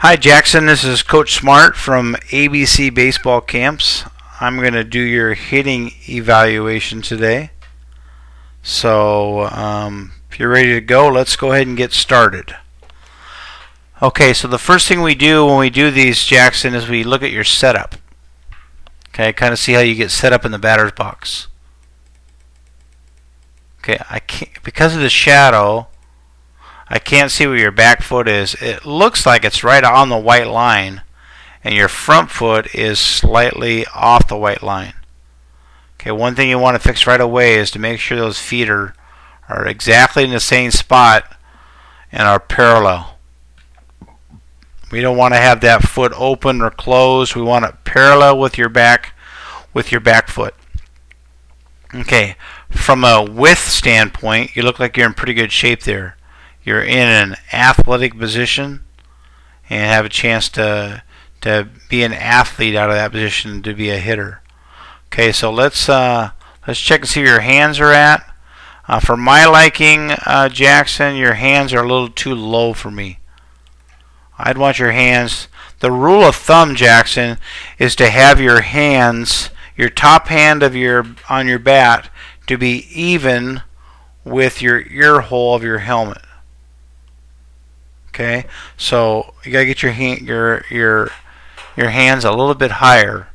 Hi Jackson, this is Coach Smart from ABC Baseball Camps. I'm going to do your hitting evaluation today. So if you're ready to go, let's go ahead and get started. Okay, so the first thing we do when we do these, Jackson, is we look at your setup. Okay, kind of see how you get set up in the batter's box. Okay, I can't, because of the shadow, I can't see where your back foot is. It looks like it's right on the white line, and your front foot is slightly off the white line. Okay, one thing you want to fix right away is to make sure those feet are exactly in the same spot and are parallel. We don't want to have that foot open or closed. We want it parallel with your back foot. Okay, from a width standpoint, you look like you're in pretty good shape there. You're in an athletic position and have a chance to be an athlete out of that position to be a hitter. Okay, so let's check and see where your hands are at. For my liking, Jackson, your hands are a little too low for me. I'd want your hands. The rule of thumb, Jackson, is to have your hands, your top hand of on your bat, to be even with your ear hole of your helmet. Okay, so you gotta get your hands a little bit higher.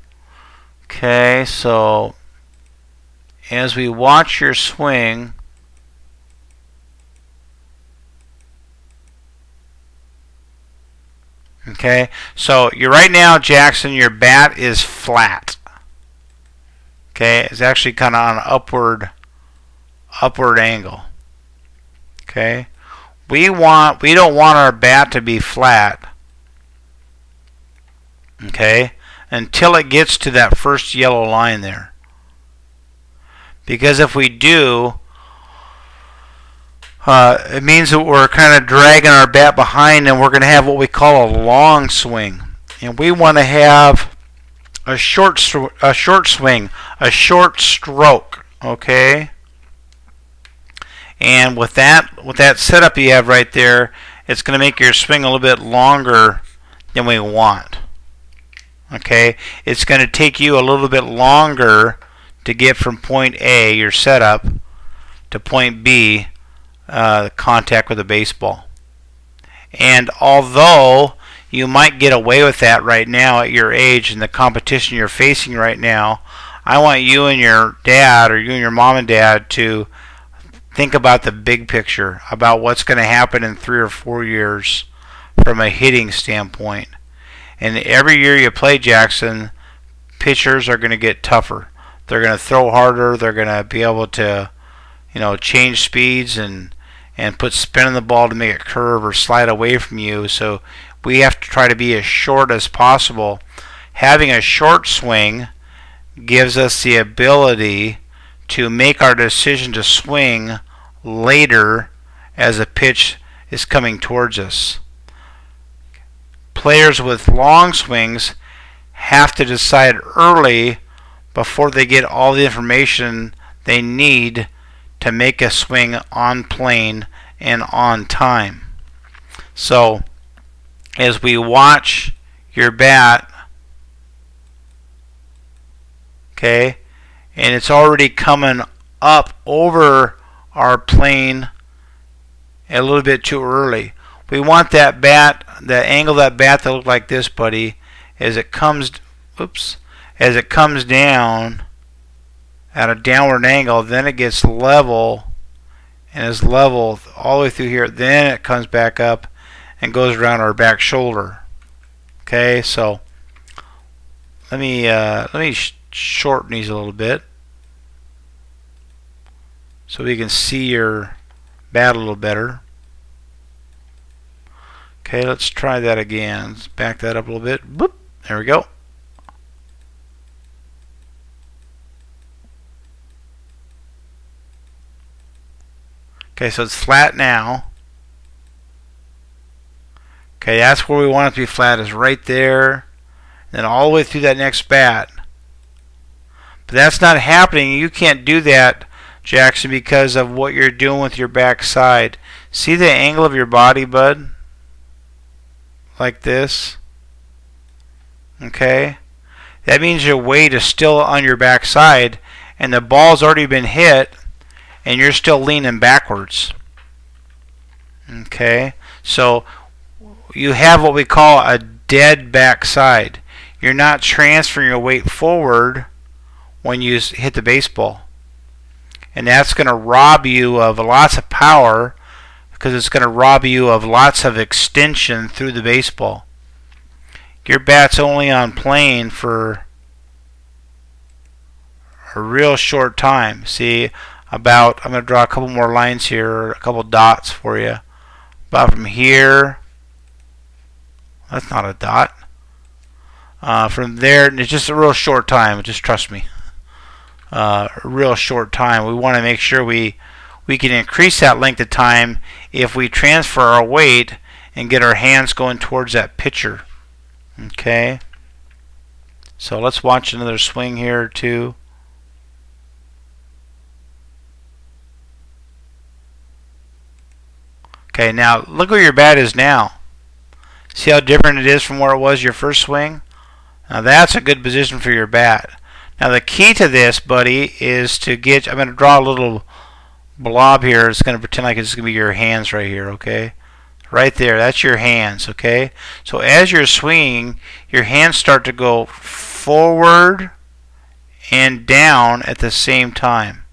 Okay, so as we watch your swing, okay, so you're right now, Jackson, your bat is flat. Okay, it's actually kind of on an upward angle. Okay. We don't want our bat to be flat, okay, until it gets to that first yellow line there. Because if we do, it means that we're kind of dragging our bat behind, and we're going to have what we call a long swing. And we want to have a short swing, a short stroke, okay? And with that setup you have right there, it's going to make your swing a little bit longer than we want. Okay, it's going to take you a little bit longer to get from point A, your setup, to point B, contact with the baseball. And although you might get away with that right now at your age and the competition you're facing right now, I want you and your dad, or you and your mom and dad, to think about the big picture, about what's going to happen in 3 or 4 years from a hitting standpoint. And every year you play, Jackson, pitchers are going to get tougher. They're going to throw harder. They're going to be able to, change speeds and put spin on the ball to make it curve or slide away from you. So we have to try to be as short as possible. Having a short swing gives us the ability to make our decision to swing later as a pitch is coming towards us. Players with long swings have to decide early before they get all the information they need to make a swing on plane and on time. So as we watch your bat, okay, and it's already coming up over our plane a little bit too early. We want that bat, the angle of that bat, to look like this, buddy, as it comes down at a downward angle. Then it gets level, and is level all the way through here. Then it comes back up and goes around our back shoulder. Okay, so let me shorten these a little bit so we can see your bat a little better. Okay, let's try that again. Let's back that up a little bit. Boop. There we go. Okay, so it's flat now. Okay, that's where we want it to be flat, is right there. Then all the way through that next bat. But that's not happening. You can't do that, Jackson, because of what you're doing with your backside. See the angle of your body, bud? like this. Okay, that means your weight is still on your backside and the ball's already been hit and you're still leaning backwards. Okay, so you have what we call a dead backside. You're not transferring your weight forward when you hit the baseball. And that's going to rob you of lots of power because it's going to rob you of lots of extension through the baseball. Your bat's only on plane for a real short time. See, I'm going to draw a couple more lines here, a couple dots for you. About from here, that's not a dot. From there, it's just a real short time. Just trust me. A real short time. We want to make sure we can increase that length of time if we transfer our weight and get our hands going towards that pitcher. Okay. So let's watch another swing here too. Okay, now look where your bat is now. See how different it is from where it was your first swing? Now that's a good position for your bat. Now the key to this, buddy, is to get, I'm going to draw a little blob here. It's going to pretend like it's going to be your hands right here, okay? Right there, that's your hands, okay? So as you're swinging, your hands start to go forward and down at the same time.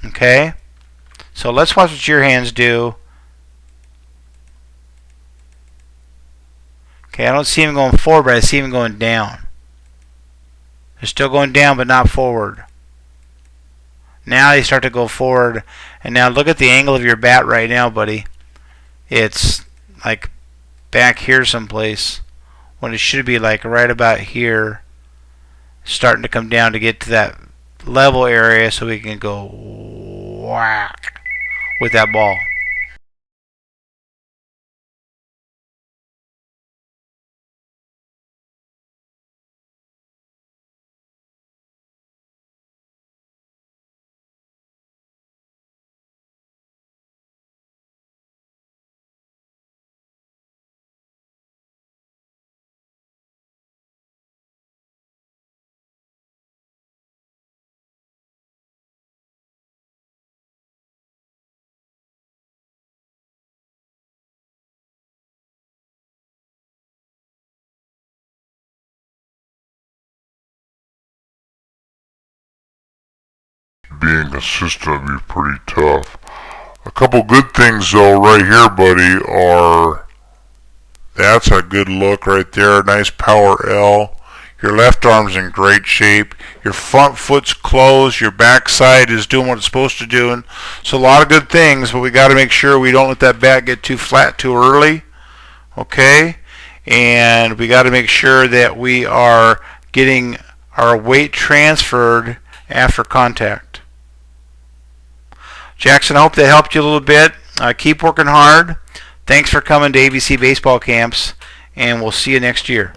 Okay? So let's watch what your hands do. Okay, I don't see them going forward, but I see them going down. They're still going down, but not forward. Now they start to go forward. And now look at the angle of your bat right now, buddy. It's like back here someplace, when it should be like right about here, starting to come down to get to that level area so we can go whack with that ball. Being consistent would be pretty tough. A couple good things though right here, buddy, are that's a good look right there. Nice power L. Your left arm's in great shape. Your front foot's closed. Your backside is doing what it's supposed to do. So a lot of good things, but we got to make sure we don't let that bat get too flat too early. Okay? And we got to make sure that we are getting our weight transferred after contact. Jackson, I hope that helped you a little bit. Keep working hard. Thanks for coming to ABC Baseball Camps, and we'll see you next year.